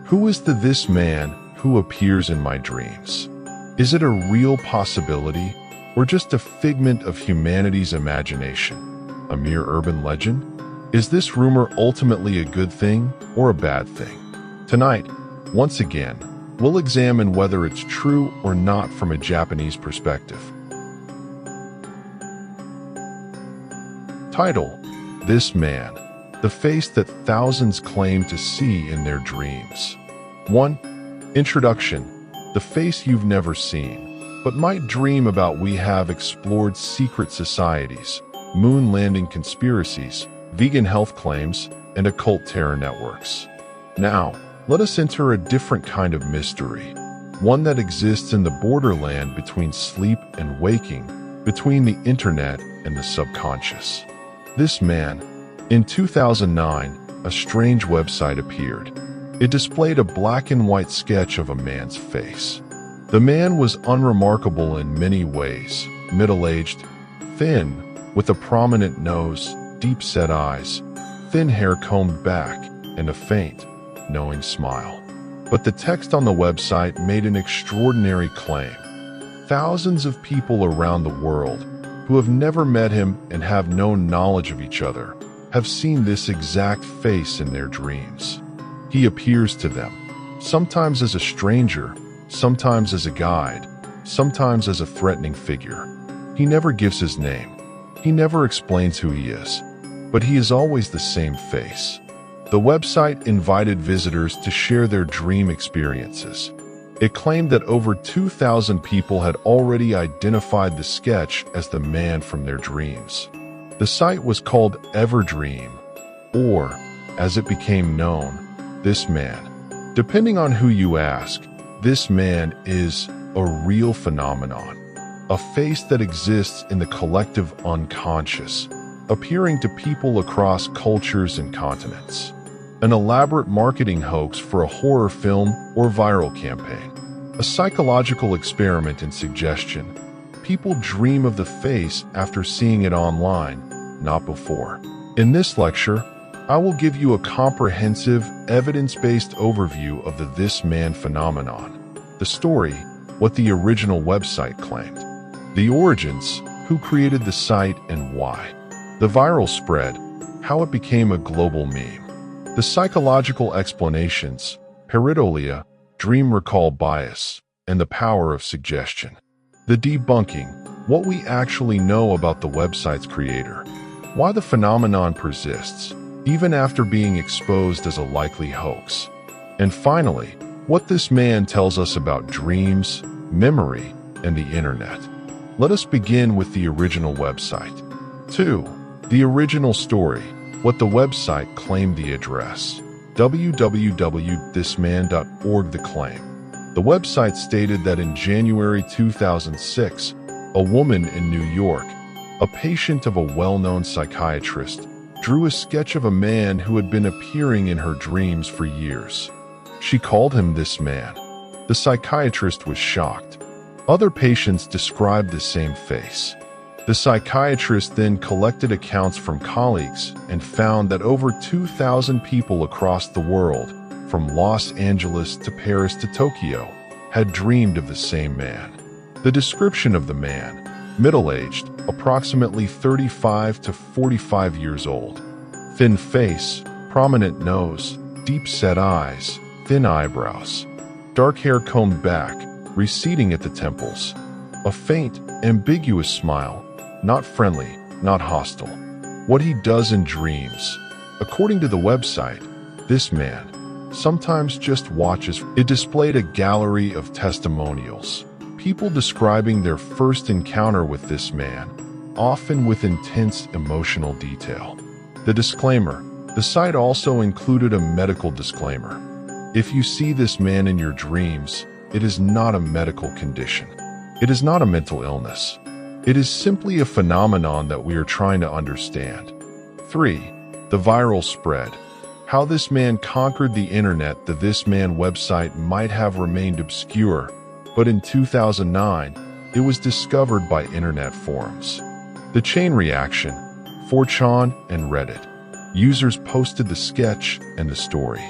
Who is the this man who appears in my dreams? Is it a real possibility or just a figment of humanity's imagination? A mere urban legend? Is this rumor ultimately a good thing or a bad thing? Tonight, once again, we'll examine whether it's true or not from a Japanese perspective. Title: This Man, the face that thousands claim to see in their dreams. 1. Introduction: the face you've never seen, but might dream about. We have explored secret societies, moon landing conspiracies, vegan health claims, and occult terror networks. Now, let us enter a different kind of mystery, one that exists in the borderland between sleep and waking, between the internet and the subconscious. This man. In 2009, a strange website appeared. It displayed a black and white sketch of a man's face. The man was unremarkable in many ways: middle-aged, thin, with a prominent nose, deep-set eyes, thin hair combed back, and a faint, knowing smile. But the text on the website made an extraordinary claim. Thousands of people around the world who have never met him and have no knowledge of each other have seen this exact face in their dreams. He appears to them, sometimes as a stranger, sometimes as a guide, sometimes as a threatening figure. He never gives his name. He never explains who he is, but he is always the same face. The website invited visitors to share their dream experiences. It claimed that over 2,000 people had already identified the sketch as the man from their dreams. The site was called Everdream, or, as it became known, This Man. Depending on who you ask, this man is a real phenomenon, a face that exists in the collective unconscious, appearing to people across cultures and continents. An elaborate marketing hoax for a horror film or viral campaign. A psychological experiment in suggestion. People dream of the face after seeing it online, not before. In this lecture, I will give you a comprehensive, evidence-based overview of the This Man phenomenon. The story, what the original website claimed. The origins, who created the site and why. The viral spread, how it became a global meme. The psychological explanations, pareidolia, dream recall bias, and the power of suggestion. The debunking, what we actually know about the website's creator. Why the phenomenon persists, even after being exposed as a likely hoax. And finally, what this man tells us about dreams, memory, and the internet. Let us begin with the original website. 2. The original story. What the website claimed. The address: www.thisman.org. The claim: the website stated that in January 2006, a woman in New York, a patient of a well-known psychiatrist, drew a sketch of a man who had been appearing in her dreams for years. She called him This Man. The psychiatrist was shocked. Other patients described the same face. The psychiatrist then collected accounts from colleagues and found that over 2,000 people across the world, from Los Angeles to Paris to Tokyo, had dreamed of the same man. The description of the man: middle-aged, approximately 35 to 45 years old. Thin face, prominent nose, deep-set eyes, thin eyebrows. Dark hair combed back, receding at the temples. A faint, ambiguous smile. Not friendly, not hostile. What he does in dreams. According to the website, this man sometimes just watches. It displayed a gallery of testimonials. People describing their first encounter with this man, often with intense emotional detail. The disclaimer: the site also included a medical disclaimer. If you see this man in your dreams, it is not a medical condition. It is not a mental illness. It is simply a phenomenon that we are trying to understand. 3. The viral spread. How this man conquered the internet. The This Man website might have remained obscure, but in 2009, it was discovered by internet forums. The chain reaction: 4chan and Reddit. Users posted the sketch and the story.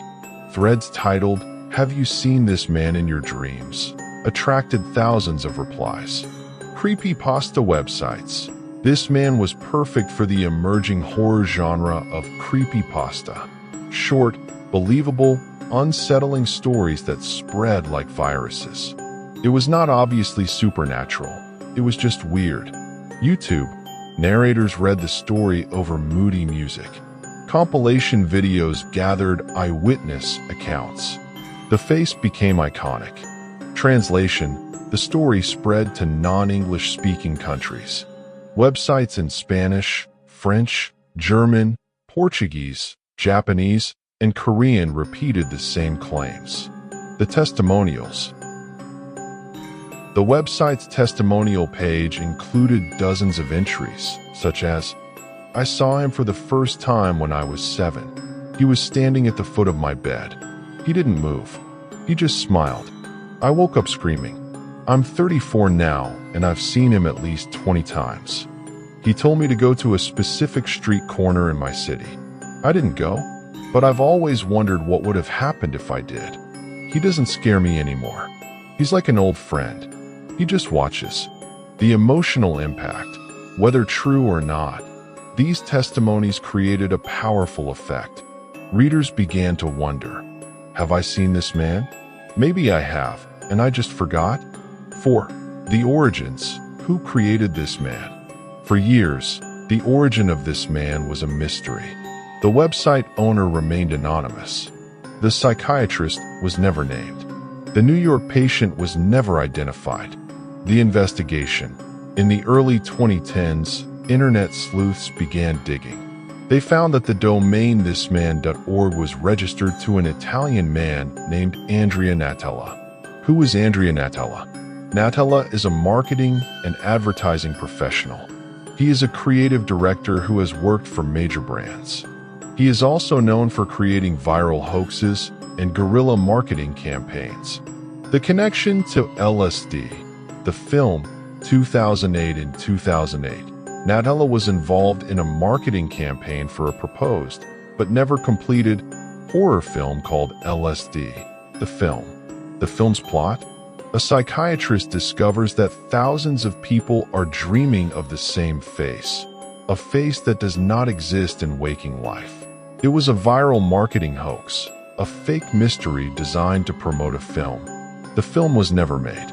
Threads titled, "Have you seen this man in your dreams?" attracted thousands of replies. Creepypasta websites. This man was perfect for the emerging horror genre of creepypasta. Short, believable, unsettling stories that spread like viruses. It was not obviously supernatural. It was just weird. YouTube. Narrators read the story over moody music. Compilation videos gathered eyewitness accounts. The face became iconic. Translation. The story spread to non-English speaking countries. Websites in Spanish, French, German, Portuguese, Japanese, and Korean repeated the same claims. The testimonials. The website's testimonial page included dozens of entries, such as, "I saw him for the first time when I was 7. He was standing at the foot of my bed. He didn't move. He just smiled. I woke up screaming. I'm 34 now, and I've seen him at least 20 times. He told me to go to a specific street corner in my city. I didn't go, but I've always wondered what would have happened if I did. He doesn't scare me anymore. He's like an old friend. He just watches." The emotional impact, whether true or not, these testimonies created a powerful effect. Readers began to wonder, have I seen this man? Maybe I have, and I just forgot. 4. The origins. Who created this man? For years, the origin of this man was a mystery. The website owner remained anonymous. The psychiatrist was never named. The New York patient was never identified. The investigation. In the early 2010s, internet sleuths began digging. They found that the domain thisman.org was registered to an Italian man named Andrea Natella. Who is Andrea Natella? Natella is a marketing and advertising professional. He is a creative director who has worked for major brands. He is also known for creating viral hoaxes and guerrilla marketing campaigns. The connection to LSD, the film, 2008 and 2008. Natella was involved in a marketing campaign for a proposed, but never completed, horror film called LSD, the film. The film's plot? A psychiatrist discovers that thousands of people are dreaming of the same face, a face that does not exist in waking life. It was a viral marketing hoax, a fake mystery designed to promote a film. The film was never made,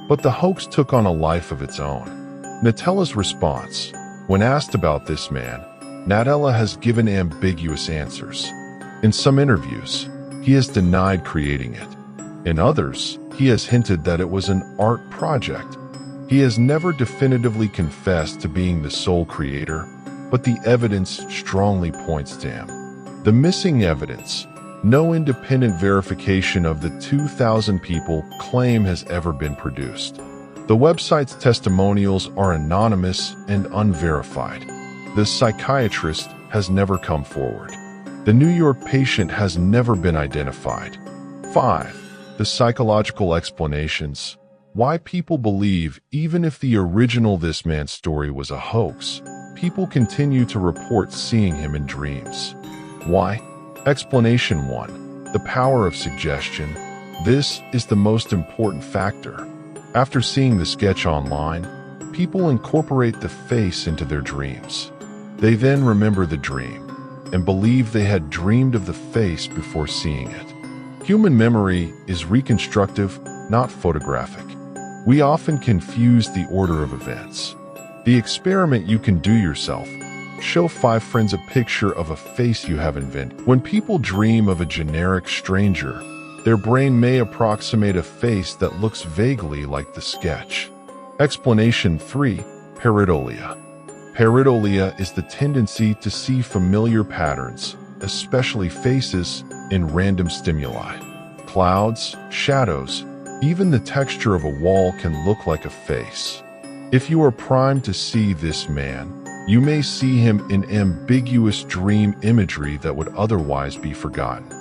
but the hoax took on a life of its own. Natella's response. When asked about this man, Natella has given ambiguous answers. In some interviews, he has denied creating it. In others, he has hinted that it was an art project. He has never definitively confessed to being the sole creator, but the evidence strongly points to him. The missing evidence. No independent verification of the 2,000 people claim has ever been produced. The website's testimonials are anonymous and unverified. The psychiatrist has never come forward. The New York patient has never been identified. 5. The psychological explanations. Why people believe, even if the original This Man story was a hoax, people continue to report seeing him in dreams. Why? Explanation 1. The power of suggestion. This is the most important factor. After seeing the sketch online, people incorporate the face into their dreams. They then remember the dream and believe they had dreamed of the face before seeing it. Human memory is reconstructive, not photographic. We often confuse the order of events. The experiment you can do yourself. Show 5 friends a picture of a face you have invented. When people dream of a generic stranger, their brain may approximate a face that looks vaguely like the sketch. Explanation 3. Pareidolia. Pareidolia is the tendency to see familiar patterns, especially faces, in random stimuli. Clouds, shadows, even the texture of a wall can look like a face. If you are primed to see this man, you may see him in ambiguous dream imagery that would otherwise be forgotten.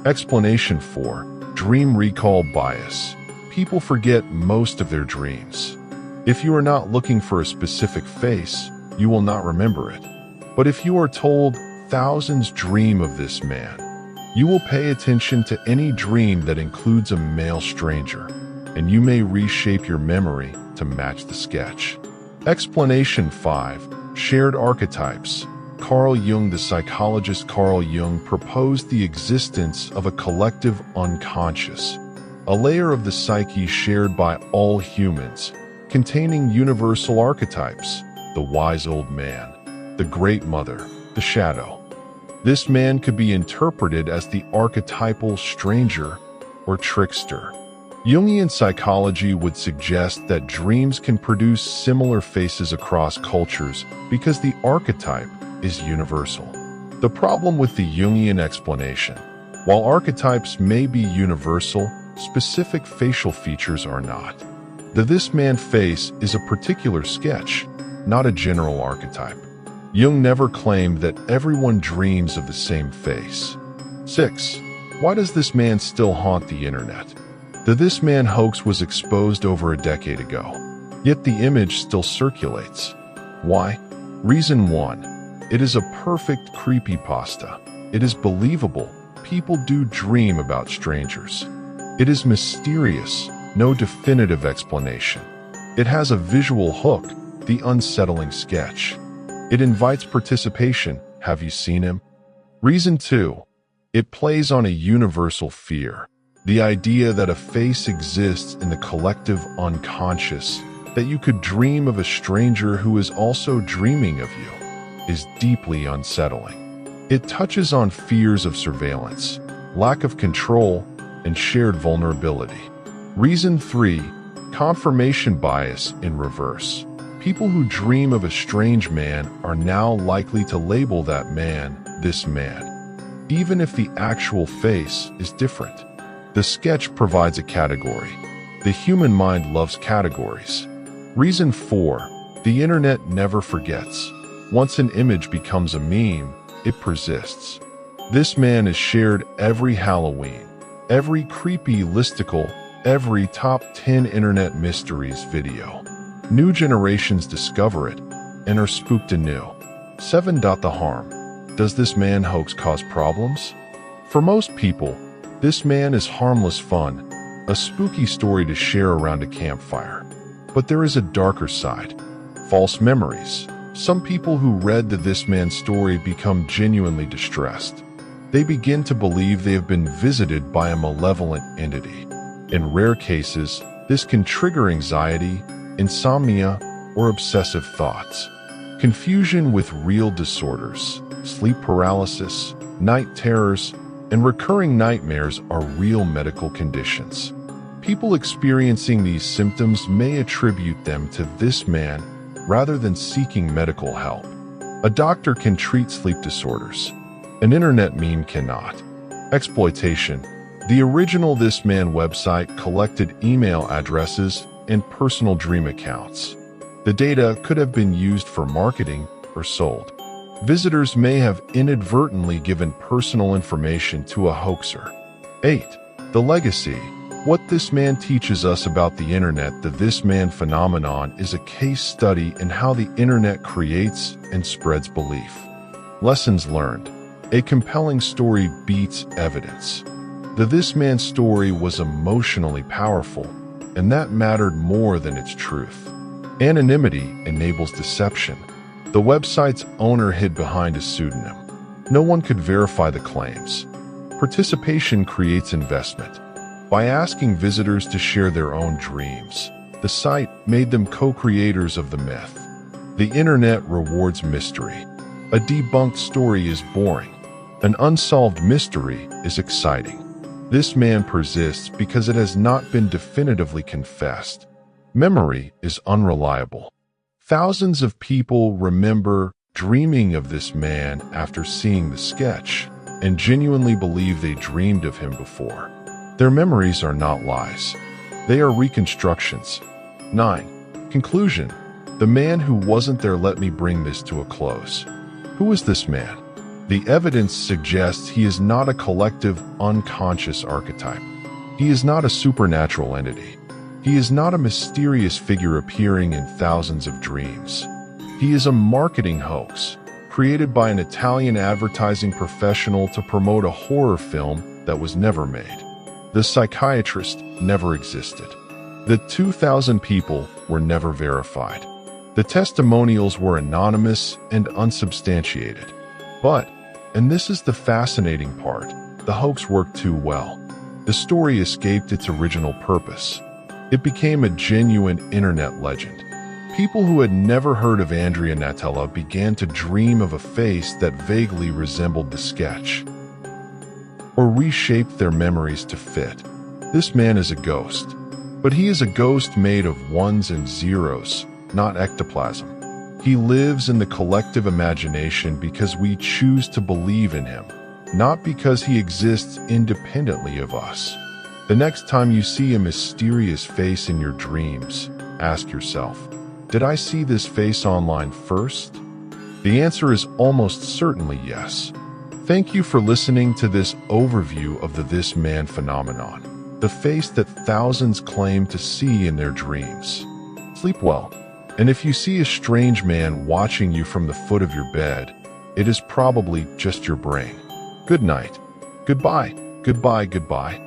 Explanation 4. Dream recall bias. People forget most of their dreams. If you are not looking for a specific face, you will not remember it. But if you are told thousands dream of this man, You will pay attention to any dream that includes a male stranger, and you may reshape your memory to match the sketch. Explanation 5. Shared archetypes. The psychologist Carl Jung proposed the existence of a collective unconscious, a layer of the psyche shared by all humans, containing universal archetypes: the wise old man, the great mother, the shadow. This man could be interpreted as the archetypal stranger or trickster. Jungian psychology would suggest that dreams can produce similar faces across cultures because the archetype is universal. The problem with the Jungian explanation: while archetypes may be universal, specific facial features are not. The "this man" face is a particular sketch, not a general archetype. Jung never claimed that everyone dreams of the same face. 6. Why does this man still haunt the internet? The "this man" hoax was exposed over a decade ago, yet the image still circulates. Why? Reason 1. It is a perfect creepypasta. It is believable. People do dream about strangers. It is mysterious. No definitive explanation. It has a visual hook, the unsettling sketch. It invites participation. Have you seen him? Reason 2. It plays on a universal fear. The idea that a face exists in the collective unconscious, that you could dream of a stranger who is also dreaming of you, is deeply unsettling. It touches on fears of surveillance, lack of control, and shared vulnerability. Reason 3. Confirmation bias in reverse. People who dream of a strange man are now likely to label that man "this man," even if the actual face is different. The sketch provides a category. The human mind loves categories. Reason 4. The internet never forgets. Once an image becomes a meme, it persists. This man is shared every Halloween, every creepy listicle, every top 10 internet mysteries video. New generations discover it and are spooked anew. 7. The harm. Does this man hoax cause problems? For most people, this man is harmless fun, a spooky story to share around a campfire. But there is a darker side. False memories. Some people who read the "this man" story become genuinely distressed. They begin to believe they have been visited by a malevolent entity. In rare cases, this can trigger anxiety, insomnia, or obsessive thoughts. Confusion with real disorders, sleep paralysis, night terrors, and recurring nightmares are real medical conditions. People experiencing these symptoms may attribute them to this man rather than seeking medical help. A doctor can treat sleep disorders. An internet meme cannot. Exploitation. The original "this man" website collected email addresses and personal dream accounts. The data could have been used for marketing or sold. Visitors may have inadvertently given personal information to a hoaxer. 8. The legacy. What this man teaches us about the internet. The "this man" phenomenon is a case study in how the internet creates and spreads belief. Lessons learned. A compelling story beats evidence. The "this man" story was emotionally powerful, and that mattered more than its truth. Anonymity enables deception. The website's owner hid behind a pseudonym. No one could verify the claims. Participation creates investment. By asking visitors to share their own dreams, the site made them co-creators of the myth. The internet rewards mystery. A debunked story is boring. An unsolved mystery is exciting. This man persists because it has not been definitively confessed. Memory is unreliable. Thousands of people remember dreaming of this man after seeing the sketch and genuinely believe they dreamed of him before. Their memories are not lies. They are reconstructions. 9. Conclusion. The man who wasn't there. Let me bring this to a close. Who is this man? The evidence suggests he is not a collective, unconscious archetype. He is not a supernatural entity. He is not a mysterious figure appearing in thousands of dreams. He is a marketing hoax, created by an Italian advertising professional to promote a horror film that was never made. The psychiatrist never existed. The 2,000 people were never verified. The testimonials were anonymous and unsubstantiated. But, and this is the fascinating part, the hoax worked too well. The story escaped its original purpose. It became a genuine internet legend. People who had never heard of Andrea Natella began to dream of a face that vaguely resembled the sketch, or reshaped their memories to fit. This man is a ghost, but he is a ghost made of ones and zeros, not ectoplasm. He lives in the collective imagination because we choose to believe in him, not because he exists independently of us. The next time you see a mysterious face in your dreams, ask yourself, did I see this face online first? The answer is almost certainly yes. Thank you for listening to this overview of the This Man phenomenon, the face that thousands claim to see in their dreams. Sleep well, and if you see a strange man watching you from the foot of your bed, it is probably just your brain. Good night. Goodbye. Goodbye. Goodbye.